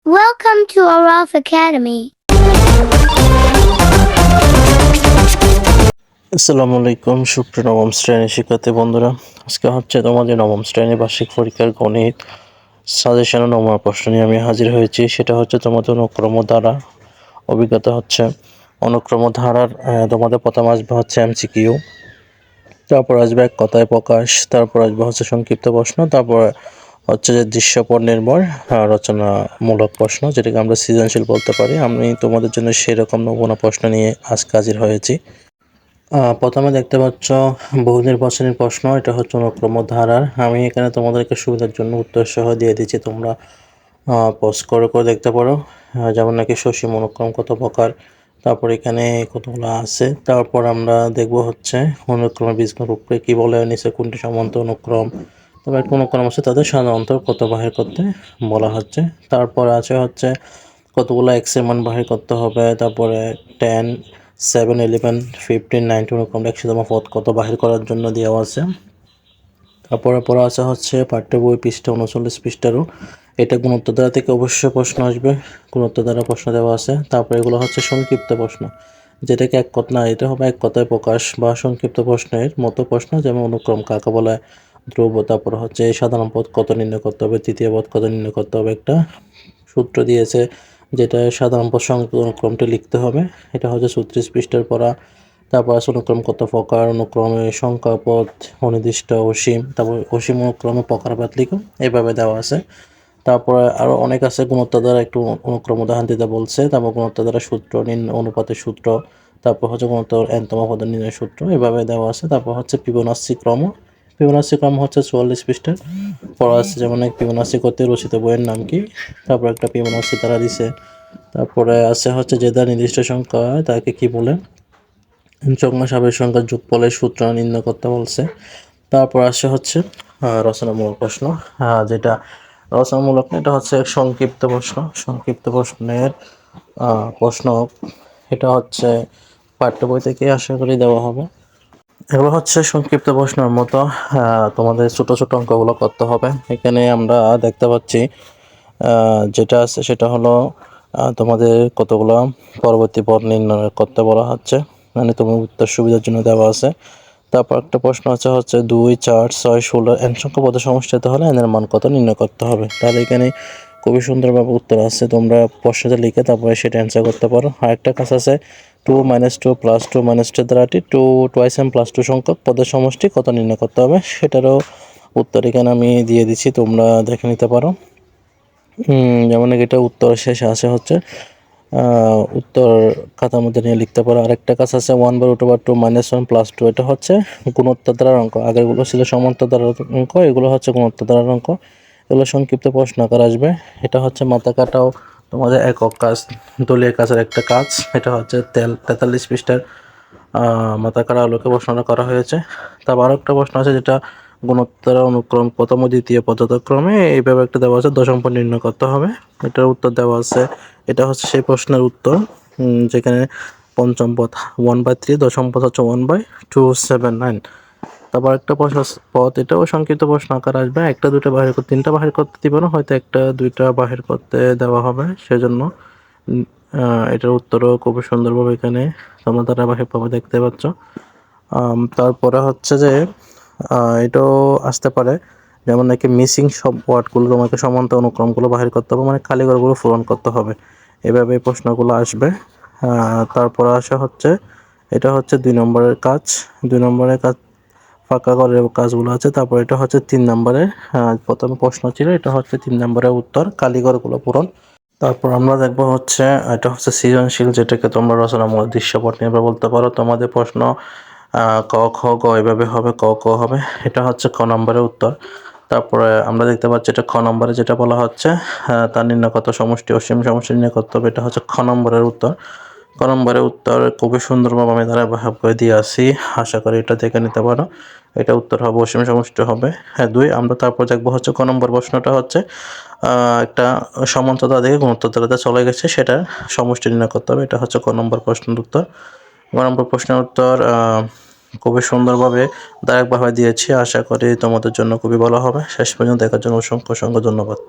Welcome to Araf Academy. আসসালামু আলাইকুম সুপ্রিয় নবম শ্রেণীর শিক্ষার্থী বন্ধুরা। আজকে হচ্ছে তোমাদের নবম শ্রেণীর বার্ষিক পরীক্ষার গণিত সাজেশন ও নমুনা প্রশ্ন নিয়ে আমি হাজির হয়েছি। সেটা হচ্ছে তোমাদের অনুক্রম ধারা অভিজ্ঞতা হচ্ছে অনুক্রম ধারার তোমাদের প্রথম আসবে হচ্ছে এমসিকিউ, তারপর আসবে এক কথায় প্রকাশ, তারপর আসবে হচ্ছে সংক্ষিপ্ত প্রশ্ন, তারপর হচ্ছে যে দৃশ্যপট নির্ভর রচনামূলক প্রশ্ন, যেটাকে আমরা সৃজনশীল বলতে পারি। আমি তোমাদের জন্য সেরকম নমুনা প্রশ্ন নিয়ে আজকে হাজির হয়েছি। প্রথমে দেখতে পাচ্ছ বহুনির্বাচনী প্রশ্ন, এটা হচ্ছে অনুক্রম ধারার। আমি এখানে তোমাদেরকে সুবিধার জন্য উত্তর সহ দিয়ে দিচ্ছি, তোমরা পজ করে করে দেখতে পারো। যেমন নাকি সসীম অনুক্রম কত প্রকার, তারপর এখানে কতগুলো আছে। তারপর আমরা দেখব হচ্ছে অনুক্রম বীজগণিতকে কি বলে, নিচে কোনটি সমান্তর অনুক্রম, তবে একটা অনুক্রম আছে তাদের সাধারণত কত বাহির করতে বলা হচ্ছে। তারপর আছে হচ্ছে কতগুলো এক্স এর মান বাহির করতে হবে, তারপরে 10, 7, 11, 15, 19 অনুক্রমটা 100তম পদ কত বাহির করার জন্য দেওয়া আছে। তারপরে পড়া আছে হচ্ছে পাঠ্য বই পৃষ্ঠা 39 পৃষ্ঠারও, এটা গুণোত্তর দ্বারা থেকে অবশ্যই প্রশ্ন আসবে, গুণোত্তর দ্বারা প্রশ্ন দেওয়া আছে। তারপরে এগুলো হচ্ছে সংক্ষিপ্ত প্রশ্ন, যেটাকে এক কথা না, এটা হবে এক কথায় প্রকাশ বা সংক্ষিপ্ত প্রশ্নের মতো প্রশ্ন, যেমন অনুক্রম কাকে বলে, ধ্রুব, তারপর হচ্ছে সাধারণ পদ কত নির্ণয় করতে হবে, তৃতীয় পদ কত নির্ণয় করতে হবে, একটা সূত্র দিয়েছে যেটা সাধারণ পদ সংক্ষিপ্ত অনুক্রমটি লিখতে হবে, এটা হচ্ছে 36 পৃষ্ঠার পড়া। তারপর আছে অনুক্রম কত প্রকার, অনুক্রমে সংখ্যা পদ অনির্দিষ্ট অসীম, তারপর অসীম অনুক্রমে প্রকারভেদ লিখো, এইভাবে দেওয়া আছে। তারপরে আরও অনেক আছে, গুণোত্তর দ্বারা একটু অনুক্রম উদাহরণ দিতে বলছে, তারপর গুণোত্তর দ্বারা সূত্র, অনুপাতের সূত্র, তারপর হচ্ছে গুণোত্তর এনতম পদের নির্ণয় সূত্র, এভাবে দেওয়া আছে। তারপর হচ্ছে ফিবোনাচ্চি ক্রম, ফিবোনাচ্চি ক্রম হচ্ছে 44 পৃষ্ঠার পড়া আছে, যেমন ফিবোনাচ্চি করতে রচিত বইয়ের নাম কি, তারপর একটা ফিবোনাচ্চি তারা দিছে। তারপরে আছে হচ্ছে যে দ্বারা নির্দিষ্ট সংখ্যা তাকে কি বলে, সংখ্যা সাবেক সংখ্যার যোগফলের সূত্র নির্ণয় করতে বলছে। তারপর আসে হচ্ছে রচনামূলক প্রশ্ন, যেটা রচনামূলক না, এটা হচ্ছে সংক্ষিপ্ত প্রশ্ন। সংক্ষিপ্ত প্রশ্নের প্রশ্ন এটা হচ্ছে পাঠ্য বই থেকে আশা করি দেওয়া হবে। এগুলো হচ্ছে সংক্ষিপ্ত প্রশ্নের মতো, তোমাদের ছোট ছোট অঙ্কগুলো করতে হবে। এখানে আমরা দেখতে পাচ্ছি যেটা আছে সেটা হলো তোমাদের কতগুলো পরবর্তী পদ নির্ণয় করতে বলা হচ্ছে, মানে তোমার উত্তর সুবিধার জন্য দেওয়া আছে। তারপর একটা প্রশ্ন হচ্ছে 2, 4, 6, 16 n সংখ্যা পদের সমষ্টিতে হলে n এর মান কত নির্ণয় করতে হবে। তাহলে এখানে খুবই সুন্দরভাবে উত্তর আছে, তোমরা প্রশ্নটা লিখে তারপরে সেটা অ্যান্সার করতে পারো। আরেকটা কাজ আছে 2 - 2 + 2 - 2 দ্বারা 2 2 m + 2 সংখ্যক পদের সমষ্টি কত নির্ণয় করতে হবে, সেটারও উত্তর এখানে আমি দিয়ে দিচ্ছি, তোমরা দেখে নিতে পারো। যেমন এটা উত্তর শেষে আসে হচ্ছে উত্তর খাতার মধ্যে নিয়ে লিখতে পারো। আরেকটা কাজ আছে 1/√2 - 1 + 2, এটা হচ্ছে গুণোত্তর দ্বারার অঙ্ক, আগেরগুলো ছিল সমান্তর দ্বারার অঙ্ক, এগুলো হচ্ছে গুণোত্তর দ্বারার অঙ্ক, এগুলো সংক্ষিপ্ত প্রশ্ন আকার আসবে। এটা হচ্ছে মাথা কাটাও তোমাদের একক কাজ, দলীয় কাজের একটা কাজ, এটা হচ্ছে 43 পৃষ্ঠার মাথা কাটা আলোকে প্রশ্নটা করা হয়েছে। তারপর আরও একটা প্রশ্ন আছে যেটা গুণোত্তর অনুক্রম প্রথম ও দ্বিতীয় পর্যায়ক্রমে এইভাবে একটা দেওয়া আছে, দশম পদ নির্ণয় করতে হবে, এটার উত্তর দেওয়া আছে। এটা হচ্ছে সেই প্রশ্নের উত্তর যেখানে পঞ্চম পদ 1/3, দশম পদ হচ্ছে 1/279। তারপর একটা পদ, এটাও সংক্ষিপ্ত প্রশ্ন আকার আসবে, একটা দুটো বাহির করতে, তিনটা বাহির করতে দিব না, হয়তো একটা দুইটা বাহির করতে দেওয়া হবে, সেজন্য এটার উত্তরও খুবই সুন্দরভাবে এখানে তোমরা ধারাবাহিকভাবে দেখতে পাচ্ছ। তারপরে হচ্ছে যে এটাও আসতে পারে, যেমন নাকি মিসিং সব ওয়ার্ডগুলো তোমাকে সমান্তর অনুক্রমগুলো বাহির করতে হবে, মানে খালি ঘরগুলো পূরণ করতে হবে, এভাবে এই প্রশ্নগুলো আসবে। তারপরে আসা হচ্ছে এটা হচ্ছে 2 নম্বরের কাজ, 2 নম্বরের কাজ ফাঁকা ঘরের কাজগুলো আছে। তারপর এটা হচ্ছে 3 নম্বরের, প্রথম প্রশ্ন ছিল, এটা হচ্ছে 3 নম্বরের উত্তর, কালীঘরগুলো পূরণ। তারপর আমরা দেখবো হচ্ছে এটা হচ্ছে সৃজনশীল, যেটাকে তোমরা রচনামূলক দৃশ্যপট নির্ভর বলতে পারো। তোমাদের প্রশ্ন ক, খ, গ এভাবে হবে, ক, ক হবে, এটা হচ্ছে ক নম্বরের উত্তর। তারপরে আমরা দেখতে পাচ্ছি এটা খ নম্বরে যেটা বলা হচ্ছে তার নির্ণয় কত সমষ্টি অসীম সমষ্টি নির্ণয় করতে হবে, এটা হচ্ছে খ নম্বরের উত্তর। ক নম্বরের উত্তর খুবই সুন্দরভাবে আমি ধারাবাহিক করে দিয়ে আসি, আশা করি এটা দেখে নিতে পারো। এটা উত্তর হবে অসীম সমষ্টি হবে। হ্যাঁ 2। আমরা তারপর দেখবো হচ্ছে ক নম্বর প্রশ্নটা হচ্ছে একটা সমান্তরাল থেকে গুণোত্তর দ্বারা চলে গেছে, সেটা সমষ্টি নির্ণয় করতে হবে, এটা হচ্ছে ক নম্বর প্রশ্নের উত্তর। ক নম্বর প্রশ্নের উত্তর খুবই সুন্দরভাবে দায়কভাবে দিয়েছি, আশা করি তোমাদের জন্য খুবই ভালো হবে। শেষ পর্যন্ত দেখার জন্য অসংখ্য অসংখ্য ধন্যবাদ।